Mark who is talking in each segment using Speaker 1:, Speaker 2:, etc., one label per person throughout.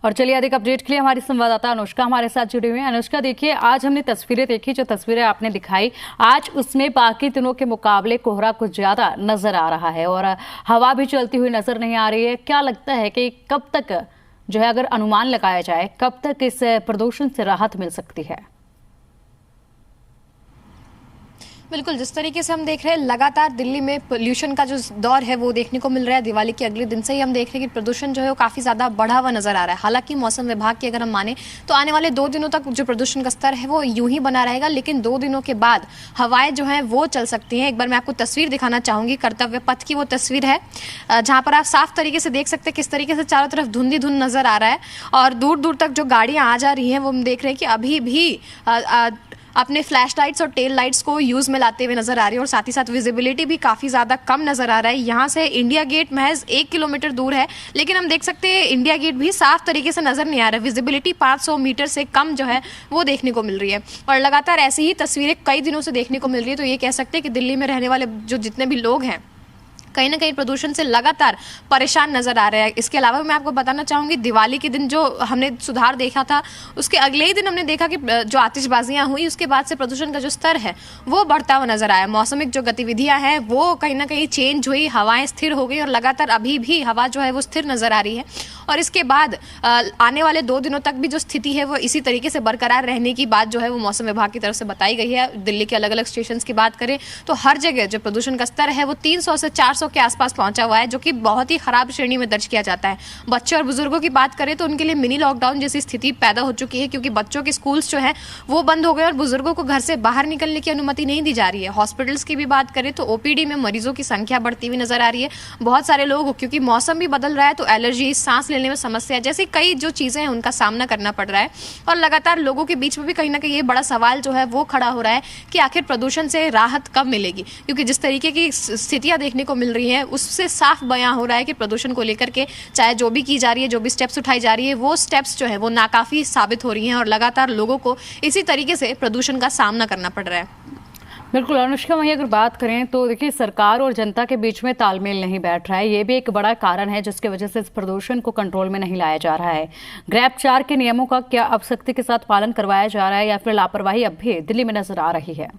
Speaker 1: और चलिए अधिक अपडेट के लिए हमारी संवाददाता अनुष्का हमारे साथ जुड़ी हुई है। अनुष्का, देखिए आज हमने तस्वीरें देखी, जो तस्वीरें आपने दिखाई आज उसमें बाकी दिनों के मुकाबले कोहरा कुछ ज्यादा नजर आ रहा है और हवा भी चलती हुई नजर नहीं आ रही है। क्या लगता है कि कब तक जो है, अगर अनुमान लगाया जाए, कब तक इस प्रदूषण से राहत मिल सकती है?
Speaker 2: बिल्कुल, जिस तरीके से हम देख रहे हैं लगातार दिल्ली में पोल्यूशन का जो दौर है वो देखने को मिल रहा है। दिवाली के अगले दिन से ही हम देख रहे हैं कि प्रदूषण जो है वो काफ़ी ज़्यादा बढ़ा हुआ नजर आ रहा है। हालांकि मौसम विभाग की अगर हम माने तो आने वाले 2 दिनों तक जो प्रदूषण का स्तर है वो यूं ही बना रहेगा, लेकिन 2 दिनों के बाद हवाएं जो हैं वो चल सकती हैं। एक बार मैं आपको तस्वीर दिखाना चाहूँगी, कर्तव्य पथ की वो तस्वीर है जहाँ पर आप साफ तरीके से देख सकते हैं किस तरीके से चारों तरफ धुंध ही धुंध नजर आ रहा है और दूर दूर तक जो गाड़ियाँ आ जा रही हैं वो हम देख रहे हैं कि अभी भी अपने फ्लैश लाइट्स और टेल लाइट्स को यूज़ में लाते हुए नजर आ रही है और साथ ही साथ विजिबिलिटी भी काफ़ी ज़्यादा कम नजर आ रहा है। यहाँ से इंडिया गेट महज 1 किलोमीटर दूर है, लेकिन हम देख सकते हैं इंडिया गेट भी साफ तरीके से नजर नहीं आ रहा है। विजिबिलिटी 500 मीटर से कम जो है वो देखने को मिल रही है और लगातार ऐसी ही तस्वीरें कई दिनों से देखने को मिल रही है। तो ये कह सकते हैं कि दिल्ली में रहने वाले जो जितने भी लोग हैं कहीं ना कहीं प्रदूषण से लगातार परेशान नजर आ रहे हैं। इसके अलावा मैं आपको बताना चाहूंगी, दिवाली के दिन जो हमने सुधार देखा था उसके अगले ही दिन हमने देखा कि जो आतिशबाजियां हुई उसके बाद से प्रदूषण का जो स्तर है वो बढ़ता हुआ नजर आया। मौसमिक जो गतिविधियां हैं वो कहीं ना कहीं चेंज हुई, हवाएं स्थिर हो गई और लगातार अभी भी हवा जो है वो स्थिर नजर आ रही है और इसके बाद आने वाले 2 दिनों तक भी जो स्थिति है वो इसी तरीके से बरकरार रहने की बात जो है वो मौसम विभाग की तरफ से बताई गई है। दिल्ली के अलग अलग स्टेशन की बात करें तो हर जगह जो प्रदूषण का स्तर है वो 300 से 400 के आसपास पहुंचा हुआ है, जो कि बहुत ही खराब श्रेणी में दर्ज किया जाता है। बच्चों और बुजुर्गों की बात करें तो उनके लिए मिनी लॉकडाउन जैसी स्थिति पैदा हो चुकी है, क्योंकि बच्चों के स्कूल्स जो है वो बंद हो गए और बुजुर्गों को घर से बाहर निकलने की अनुमति नहीं दी जा रही है। हॉस्पिटल्स की भी बात करें तो ओपीडी में मरीजों की संख्या बढ़ती हुई नजर आ रही है। बहुत सारे लोग, क्योंकि मौसम भी बदल रहा है तो एलर्जी, सांस लेने में समस्या जैसी कई जो चीजें हैं उनका सामना करना पड़ रहा है और लगातार लोगों के बीच में भी कहीं ना कहीं ये बड़ा सवाल जो है वो खड़ा हो रहा है कि आखिर प्रदूषण से राहत कब मिलेगी, क्योंकि जिस तरीके की स्थितियां देखने को मिल रही हैं उससे साफ बयां हो रहा है कि प्रदूषण को लेकर के चाहे जो भी की जा रही है, जो भी स्टेप्स उठाई जा रही है, वो स्टेप्स जो है वो नाकाफी साबित हो रही हैं और लगातार लोगों को इसी तरीके से प्रदूषण का सामना करना पड़ रहा है।
Speaker 1: बिल्कुल अनुष्का, वहीं अगर बात करें तो देखिए सरकार और जनता के बीच में तालमेल नहीं बैठ रहा है। ये भी एक बड़ा कारण है जिसकी वजह से इस प्रदूषण को कंट्रोल में नहीं लाया जा रहा है। ग्रैब 4 के नियमों का क्या अब सख्ती के साथ पालन करवाया जा रहा है या फिर लापरवाही अब भी दिल्ली में नजर आ रही है?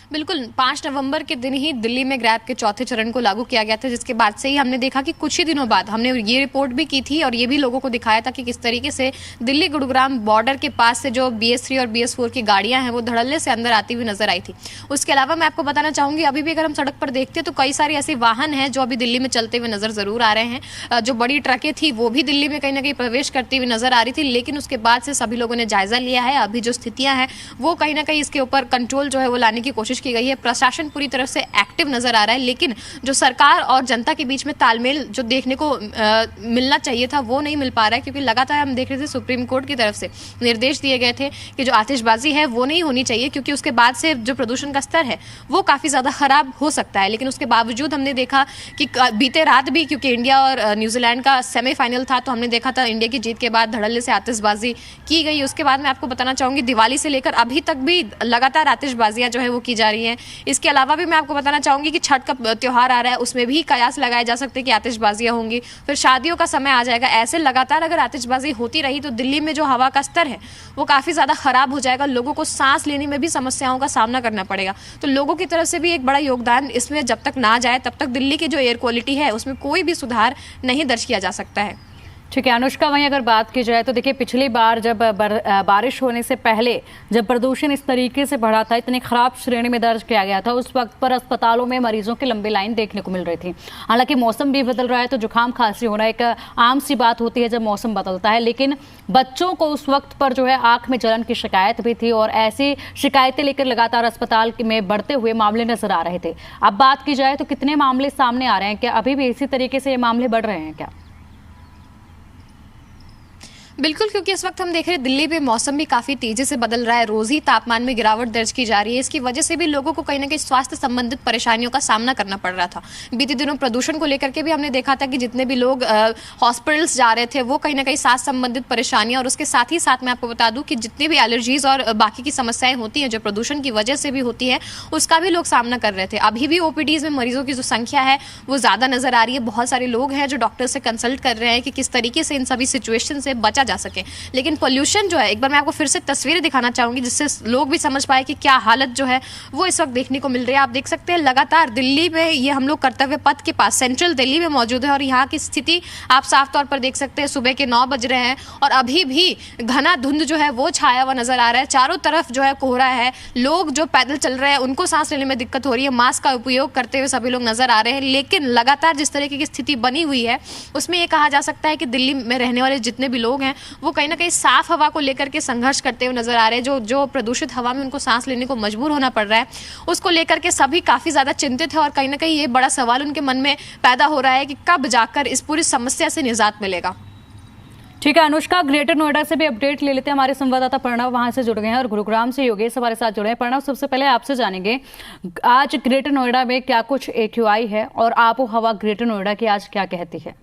Speaker 2: बिल्कुल, 5 नवंबर के दिन ही दिल्ली में ग्रैब के चौथे चरण को लागू किया गया था, जिसके बाद से ही हमने देखा कि कुछ ही दिनों बाद हमने ये रिपोर्ट भी की थी और ये भी लोगों को दिखाया था कि किस तरीके से दिल्ली गुरुग्राम बॉर्डर के पास से जो BS3 और BS4 की गाड़ियां हैं वो धड़ल्ले से अंदर आती हुई नजर आई थी। उसके अलावा मैं आपको बताना चाहूंगी, अभी भी अगर हम सड़क पर देखते हैं तो कई सारे ऐसे वाहन हैं जो अभी दिल्ली में चलते हुए नजर जरूर आ रहे हैं। जो बड़ी ट्रकें थी वो भी दिल्ली में कहीं ना कहीं प्रवेश करती हुई नजर आ रही थी, लेकिन उसके बाद से सभी लोगों ने जायजा लिया है। अभी जो स्थितियां हैं वो कहीं ना कहीं इसके ऊपर कंट्रोल जो है वो लाने की कोशिश की गई है। प्रशासन पूरी तरह से एक्टिव नजर आ रहा है, लेकिन जो सरकार और जनता के बीच में तालमेल जो देखने को मिलना चाहिए था वो नहीं मिल पा रहा है, क्योंकि लगातार हम देख रहे थे सुप्रीम कोर्ट की तरफ से निर्देश दिए गए थे कि जो आतिशबाजी है वो नहीं होनी चाहिए, क्योंकि उसके बाद से जो प्रदूषण का स्तर है वो काफी ज्यादा खराब हो सकता है। लेकिन उसके बावजूद हमने देखा कि बीते रात भी, क्योंकि इंडिया और न्यूजीलैंड का सेमीफाइनल था, तो हमने देखा था इंडिया की जीत के बाद धड़ल्ले से आतिशबाजी की गई। उसके बाद मैं आपको बताना चाहूंगी दिवाली से लेकर अभी तक भी लगातार आतिशबाजियां जो है वो की जा रही हैं। इसके अलावा भी मैं आपको बताना चाहूंगी कि छठ का त्योहार आ रहा है, उसमें भी कयास लगाए जा सकते हैं कि आतिशबाजियां होंगी। फिर शादियों का समय आ जाएगा। ऐसे लगातार अगर आतिशबाजी होती रही तो दिल्ली में जो हवा का स्तर है वो काफी ज्यादा खराब हो जाएगा। लोगों को सांस लेने में भी समस्याओं का सामना करना पड़ेगा। तो लोगों की तरफ से भी एक बड़ा योगदान इसमें जब तक ना जाए तब तक दिल्ली की जो एयर क्वालिटी है उसमें कोई भी सुधार नहीं दर्ज किया जा सकता है।
Speaker 1: ठीक है अनुष्का, वहीं अगर बात की जाए तो देखिए पिछली बार जब बारिश होने से पहले जब प्रदूषण इस तरीके से बढ़ा था, इतनी खराब श्रेणी में दर्ज किया गया था, उस वक्त पर अस्पतालों में मरीजों की लंबी लाइन देखने को मिल रही थी। हालांकि मौसम भी बदल रहा है तो जुकाम खांसी होना एक आम सी बात होती है जब मौसम बदलता है, लेकिन बच्चों को उस वक्त पर जो है आंख में जलन की शिकायत भी थी और ऐसी शिकायतें लेकर लगातार अस्पताल में बढ़ते हुए मामले नजर आ रहे थे। अब बात की जाए तो कितने मामले सामने आ रहे हैं? क्या अभी भी इसी तरीके से ये मामले बढ़ रहे हैं क्या?
Speaker 2: बिल्कुल, क्योंकि इस वक्त हम देख रहे हैं दिल्ली में मौसम भी काफी तेजी से बदल रहा है, रोज ही तापमान में गिरावट दर्ज की जा रही है। इसकी वजह से भी लोगों को कहीं ना कहीं स्वास्थ्य संबंधित परेशानियों का सामना करना पड़ रहा था। बीते दिनों प्रदूषण को लेकर के भी हमने देखा था कि जितने भी लोग हॉस्पिटल्स जा रहे थे वो कहीं ना कहीं सांस संबंधित परेशानियां, और उसके साथ ही साथ मैं आपको बता दूं कि जितनी भी एलर्जीज और बाकी की समस्याएं होती हैं जो प्रदूषण की वजह से भी होती है, उसका भी लोग सामना कर रहे थे। अभी भी ओपीडीज में मरीजों की जो संख्या है वो ज्यादा नजर आ रही है। बहुत सारे लोग हैं जो डॉक्टर से कंसल्ट कर रहे हैं कि किस तरीके से इन सभी सिचुएशन से बचा जा सके। लेकिन पोल्यूशन जो है, एक बार मैं आपको फिर से तस्वीरें दिखाना चाहूंगी जिससे लोग भी समझ पाए कि क्या हालत जो है वो इस वक्त देखने को मिल रही है। आप देख सकते हैं लगातार दिल्ली में, ये हम लोग कर्तव्य पथ के पास सेंट्रल दिल्ली में मौजूद है और यहाँ की स्थिति आप साफ तौर पर देख सकते हैं। सुबह के 9 बज रहे हैं और अभी भी घना धुंध जो है वो छाया हुआ नजर आ रहा है। चारों तरफ जो है कोहरा है। लोग जो पैदल चल रहे हैं उनको सांस लेने में दिक्कत हो रही है। मास्क का उपयोग करते हुए सभी लोग नजर आ रहे हैं। लेकिन लगातार जिस तरीके की स्थिति बनी हुई है उसमें यह कहा जा सकता है कि दिल्ली में रहने वाले जितने भी लोग हैं वो कहीं ना कहीं साफ हवा को लेकर के संघर्ष करते हुए नजर आ रहे हैं। जो प्रदूषित हवा में उनको सांस लेने को मजबूर होना पड़ रहा है, उसको लेकर के सभी काफी ज्यादा चिंतित है। और कहीं ना कहीं ये बड़ा सवाल उनके मन में पैदा हो रहा है कि कब जाकर इस पूरी समस्या से निजात मिलेगा।
Speaker 1: ठीक है अनुष्का, ग्रेटर नोएडा से भी अपडेट ले लेते हैं। हमारे संवाददाता प्रणव वहां से जुड़ गए हैं और गुरुग्राम से योगेश हमारे साथ जुड़े हैं। प्रणव, सबसे पहले आपसे जानेंगे आज ग्रेटर नोएडा में क्या कुछ AQI है और आबो हवा ग्रेटर नोएडा की आज क्या कहती है?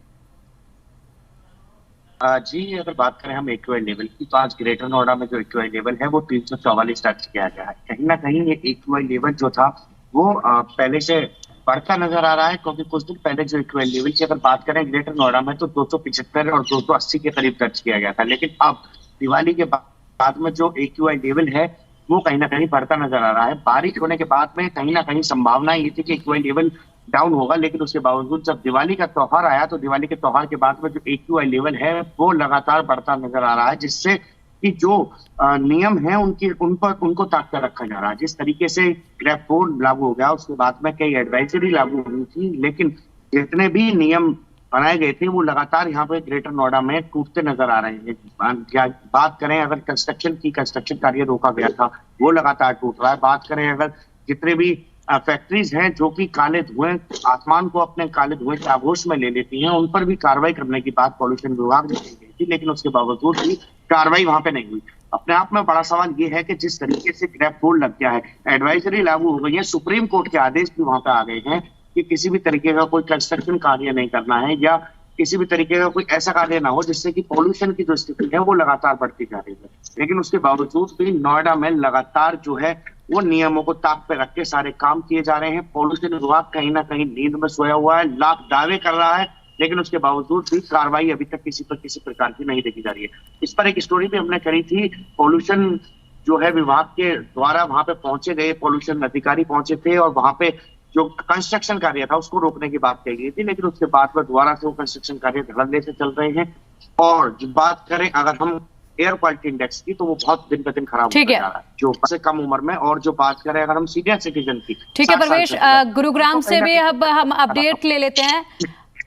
Speaker 3: जी, अगर बात करें हम AQI लेवल की, तो आज ग्रेटर नोएडा में जो AQI लेवल है वो 344 दर्ज किया गया है। कहीं ना कहीं ये AQI लेवल जो था वो पहले से बढ़ता नजर आ रहा है, क्योंकि कुछ दिन पहले जो AQI लेवल की अगर बात करें ग्रेटर नोएडा में तो 275 और 280 के करीब दर्ज किया गया था। लेकिन अब दिवाली के बाद में जो AQI लेवल है वो कहीं ना कहीं बढ़ता नजर आ रहा है। बारिश होने के बाद में कहीं ना कहीं संभावना ये थी कि AQI लेवल डाउन होगा, लेकिन उसके बावजूद जब दिवाली का त्योहार आया तो दिवाली के त्योहार के बाद में जो AQI लेवल है वो लगातार बढ़ता नजर आ रहा है, जिससे कि जो नियम है उनको ताक कर रखा जा रहा है। जिस तरीके से ग्रेड 4 लागू हो गया उसके बाद में कई एडवाइजरी लागू हुई थी, लेकिन जितने भी नियम बनाए गए थे वो लगातार यहाँ पे ग्रेटर नोएडा में टूटते नजर आ रहे हैं। बात करें अगर कंस्ट्रक्शन कार्य रोका गया था वो लगातार टूट रहा है। बात करें अगर जितने भी फैक्ट्रीज हैं जो कि काले धुएं, आसमान को अपने काले धुएं के आगोश में ले लेती हैं, उन पर भी कार्रवाई करने की बात पॉल्यूशन विभाग ने की गई थी, लेकिन उसके बावजूद भी कार्रवाई वहां पे नहीं हुई। अपने आप में बड़ा सवाल ये है कि जिस तरीके से ग्रेड 4 लग गया है, एडवाइजरी लागू हो गई है, सुप्रीम कोर्ट के आदेश भी वहां पे आ गए हैं कि किसी भी तरीके का कोई कंस्ट्रक्शन कार्य नहीं करना है या किसी भी तरीके का कोई ऐसा कार्य ना हो जिससे कि पॉल्यूशन की जो स्थिति है वो लगातार बढ़ती जा रही है। लेकिन उसके बावजूद भी नोएडा में लगातार जो है वो नियमों को ताक पे रख के सारे काम किए जा रहे हैं। पॉल्यूशन विभाग कहीं ना कहीं नींद में सोया हुआ है, लाख दावे कर रहा है, लेकिन उसके बावजूद भी कार्रवाई अभी तक किसी प्रकार की नहीं देखी जा रही है। इस पर एक स्टोरी भी हमने करी थी। पॉल्यूशन जो है विभाग के द्वारा वहां पे पहुंचे गए पॉल्यूशन अधिकारी पहुंचे थे और वहां पे जो कंस्ट्रक्शन कार्य था उसको रोकने की बात कही गई थी, लेकिन उसके बाद में दोबारा से वो कंस्ट्रक्शन कार्य धड़ल्ले से चल रहे हैं। और जो बात करें अगर हम एयर क्वालिटी इंडेक्स की, तो वो बहुत दिन पे दिन खराब होता जा रहा है जो से कम उम्र में। और जो बात करें अगर हम सीनियर सिटीजन की,
Speaker 1: ठीक है परवेश, गुरुग्राम से भी अब हम अपडेट ले लेते हैं।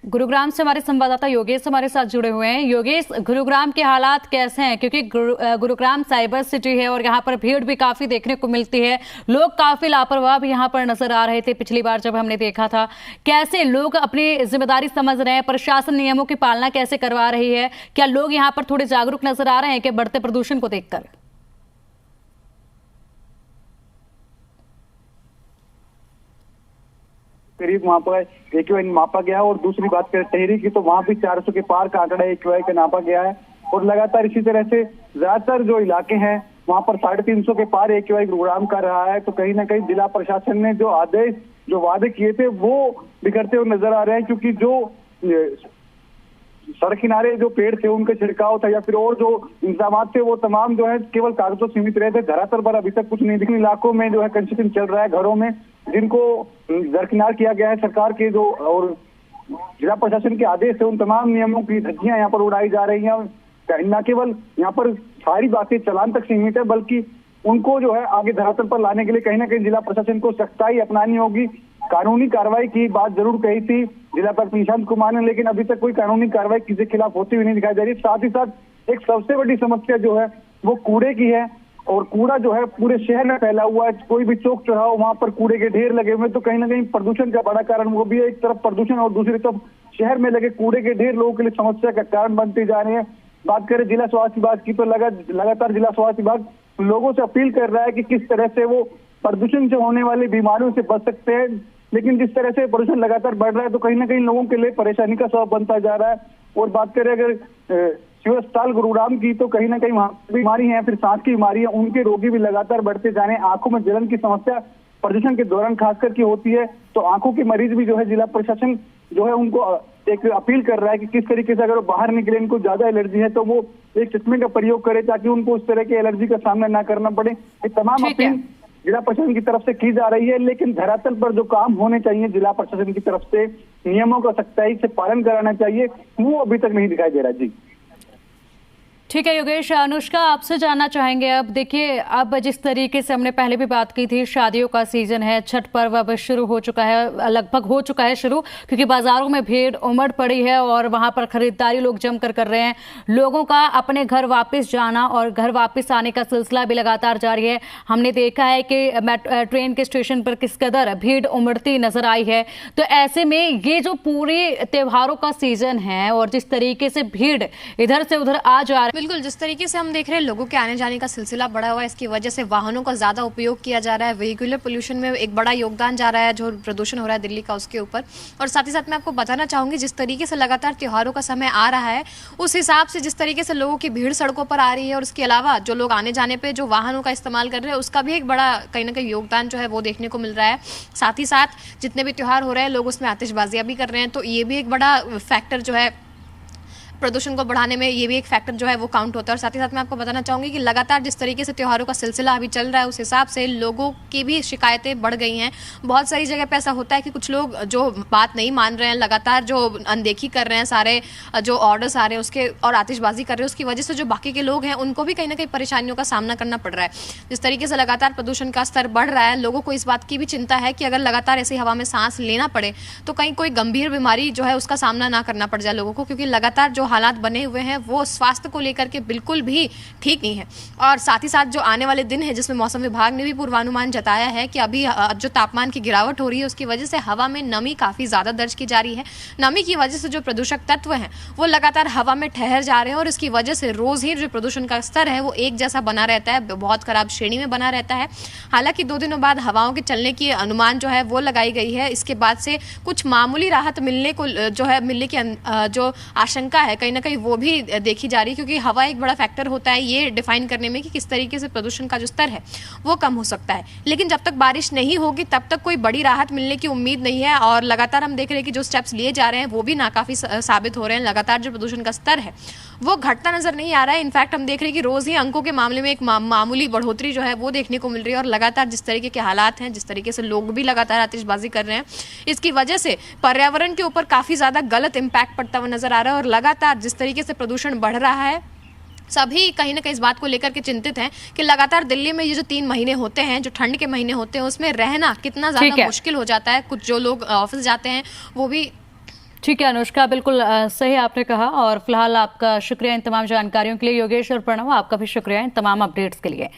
Speaker 1: गुरुग्राम से हमारे संवाददाता योगेश हमारे साथ जुड़े हुए हैं। योगेश, गुरुग्राम के हालात कैसे हैं? क्योंकि गुरुग्राम साइबर सिटी है और यहाँ पर भीड़ भी काफी देखने को मिलती है, लोग काफी लापरवाह भी यहाँ पर नजर आ रहे थे पिछली बार जब हमने देखा था। कैसे लोग अपनी जिम्मेदारी समझ रहे हैं? प्रशासन नियमों की पालना कैसे करवा रही है? क्या लोग यहाँ पर थोड़े जागरूक नजर आ रहे हैं कि बढ़ते प्रदूषण को देखकर?
Speaker 4: करीब वहाँ पर AQI मापा गया है। और दूसरी बात करें टिहरी की, तो वहाँ भी 400 के पार का आंकड़ा AQI का नापा गया है। और लगातार इसी तरह से ज्यादातर जो इलाके हैं वहाँ पर 350 के पार AQI गुरुग्राम का रहा है। तो कहीं ना कहीं जिला प्रशासन ने जो आदेश, जो वादे किए थे वो बिगड़ते हुए नजर आ रहे हैं, क्योंकि जो सड़क किनारे जो पेड़ थे उनका छिड़काव था या फिर और जो इंतजाम थे वो तमाम जो है केवल कागजों सीमित रहे थे। धरातल पर अभी तक कुछ नहीं दिखने। इलाकों में जो है कंस्ट्रक्शन चल रहा है, घरों में जिनको दरकिनार किया गया है सरकार के जो और जिला प्रशासन के आदेश है, उन तमाम नियमों की धज्जियां यहाँ पर उड़ाई जा रही हैं। न केवल यहाँ पर सारी बातें चालान तक सीमित है, बल्कि उनको जो है आगे धरातल पर लाने के लिए कहीं ना कहीं जिला प्रशासन को सख्ताई अपनानी होगी। कानूनी कार्रवाई की बात जरूर कही थी जिला पर निशांत कुमार ने, लेकिन अभी तक कोई कानूनी कार्रवाई किसी के खिलाफ होती हुई नहीं दिखाई दे रही। साथ ही साथ एक सबसे बड़ी समस्या जो है वो कूड़े की है, और कूड़ा जो है पूरे शहर में फैला हुआ है। कोई भी चौक चौराहा वहां पर कूड़े के ढेर लगे हुए, तो कहीं ना कहीं प्रदूषण का बड़ा कारण वो भी है। एक तरफ प्रदूषण और दूसरी तरफ शहर में लगे कूड़े के ढेर लोगों के लिए समस्या का कारण बनते जा रहे हैं। बात करें जिला स्वास्थ्य विभाग की, तो लगातार जिला स्वास्थ्य विभाग लोगों से अपील कर रहा है कि किस तरह से वो प्रदूषण से होने वाली बीमारियों से बच सकते हैं। लेकिन जिस तरह से प्रदूषण लगातार बढ़ रहा है तो कहीं ना कहीं लोगों के लिए परेशानी का सबब बनता जा रहा है। और बात करें अगर सिविल अस्पताल गुरुग्राम की, तो कहीं ना कहीं वहाँ बीमारी है, फिर सांस की बीमारी है, उनके रोगी भी लगातार बढ़ते जा रहे हैं। आंखों में जलन की समस्या प्रदूषण के दौरान खास करके होती है, तो आंखों के मरीज भी जो है जिला प्रशासन जो है उनको एक अपील कर रहा है कि किस तरीके से अगर वो बाहर निकले, इनको ज्यादा एलर्जी है, तो वो एक चश्मे का प्रयोग करे ताकि उनको उस तरह की एलर्जी का सामना ना करना पड़े। ये तमाम अपील जिला प्रशासन की तरफ से की जा रही है, लेकिन धरातल पर जो काम होने चाहिए जिला प्रशासन की तरफ से, नियमों का सख्ताई से पालन कराना चाहिए, वो अभी तक नहीं दिखाई दे रहा। जी
Speaker 1: ठीक है योगेश। अनुष्का, आपसे जानना चाहेंगे, अब देखिए, अब जिस तरीके से हमने पहले भी बात की थी, शादियों का सीजन है, छठ पर्व अब शुरू हो चुका है, लगभग हो चुका है शुरू, क्योंकि बाजारों में भीड़ उमड़ पड़ी है और वहां पर खरीदारी लोग जमकर कर रहे हैं। लोगों का अपने घर वापस जाना और घर वापस आने का सिलसिला भी लगातार जारी है। हमने देखा है कि ट्रेन के स्टेशन पर किस कदर भीड़ उमड़ती नजर आई है। तो ऐसे में ये जो पूरे त्योहारों का सीजन है और जिस तरीके से भीड़ इधर से उधर आ जा रही,
Speaker 2: बिल्कुल जिस तरीके से हम देख रहे हैं लोगों के आने जाने का सिलसिला बढ़ा हुआ है, इसकी वजह से वाहनों का ज्यादा उपयोग किया जा रहा है। व्हीकुलर पोल्यूशन में एक बड़ा योगदान जा रहा है, जो प्रदूषण हो रहा है दिल्ली का उसके ऊपर। और साथ ही साथ मैं आपको बताना चाहूंगी, जिस तरीके से लगातार त्योहारों का समय आ रहा है, उस हिसाब से जिस तरीके से लोगों की भीड़ सड़कों पर आ रही है, और उसके अलावा जो लोग आने जाने पर जो वाहनों का इस्तेमाल कर रहे हैं, उसका भी एक बड़ा कहीं ना कहीं योगदान जो है वो देखने को मिल रहा है। साथ ही साथ जितने भी त्योहार हो रहे हैं, लोग उसमें आतिशबाजियां भी कर रहे हैं, तो ये भी एक बड़ा फैक्टर जो है प्रदूषण को बढ़ाने में, ये भी एक फैक्टर जो है वो काउंट होता है। और साथ ही साथ मैं आपको बताना चाहूंगी कि लगातार जिस तरीके से त्योहारों का सिलसिला अभी चल रहा है, उस हिसाब से लोगों की भी शिकायतें बढ़ गई हैं। बहुत सारी जगह पे ऐसा होता है कि कुछ लोग जो बात नहीं मान रहे हैं, लगातार जो अनदेखी कर रहे हैं सारे जो ऑर्डर्स आ रहे हैं उसके, और आतिशबाजी कर रहे हैं, उसकी वजह से जो बाकी के लोग हैं उनको भी कहीं ना कहीं परेशानियों का सामना करना पड़ रहा है। जिस तरीके से लगातार प्रदूषण का स्तर बढ़ रहा है, लोगों को इस बात की भी चिंता है कि अगर लगातार ऐसी हवा में सांस लेना पड़े तो कहीं कोई गंभीर बीमारी जो है उसका सामना ना करना पड़ जाए लोगों को, क्योंकि लगातार जो हालात बने हुए हैं वो स्वास्थ्य को लेकर के बिल्कुल भी ठीक नहीं है। और साथ ही साथ जो आने वाले दिन है, जिसमें मौसम विभाग ने भी पूर्वानुमान जताया है कि अभी जो तापमान की गिरावट हो रही है, उसकी वजह से हवा में नमी काफी ज्यादा दर्ज की जा रही है। नमी की वजह से जो प्रदूषक तत्व हैं वो लगातार हवा में ठहर जा रहे हैं, और इसकी वजह से रोज ही जो प्रदूषण का स्तर है वो एक जैसा बना रहता है, बहुत खराब श्रेणी में बना रहता है। हालांकि 2 दिनों बाद हवाओं के चलने की अनुमान जो है वो लगाई गई है। इसके बाद से कुछ मामूली राहत मिलने की जो आशंका है कहीं ना कहीं वो भी देखी जा रही है, क्योंकि हवा एक बड़ा फैक्टर होता है ये डिफाइन करने में कि किस तरीके से प्रदूषण का जो स्तर है वो कम हो सकता है। लेकिन जब तक बारिश नहीं होगी तब तक कोई बड़ी राहत मिलने की उम्मीद नहीं है। और लगातार हम देख रहे हैं कि जो स्टेप्स लिए जा रहे हैं वो भी नाकाफी साबित हो रहे हैं। लगातार जो प्रदूषण का स्तर है वो घटता नजर नहीं आ रहा है। इनफैक्ट हम देख रहे हैं कि रोज ही अंकों के मामले में एक मामूली बढ़ोतरी जो है वो देखने को मिल रही है। और लगातार जिस तरीके के हालात हैं, जिस तरीके से लोग भी लगातार आतिशबाजी कर रहे हैं, इसकी वजह से पर्यावरण के ऊपर काफी ज्यादा गलत इंपैक्ट पड़ता हुआ नजर आ रहा है। और लगातार जिस तरीके से प्रदूषण बढ़ रहा है, सभी कहीं ना कहीं इस बात को लेकर के चिंतित हैं कि लगातार दिल्ली में ये जो 3 महीने होते हैं, जो ठंड के महीने होते हैं, उसमें रहना कितना ज्यादा मुश्किल हो जाता है। कुछ जो लोग ऑफिस जाते हैं वो भी।
Speaker 1: ठीक है अनुष्का, बिल्कुल सही आपने कहा। और फिलहाल आपका शुक्रिया इन तमाम जानकारियों के लिए। योगेश और प्रणव, आपका भी शुक्रिया इन तमाम अपडेट्स के लिए।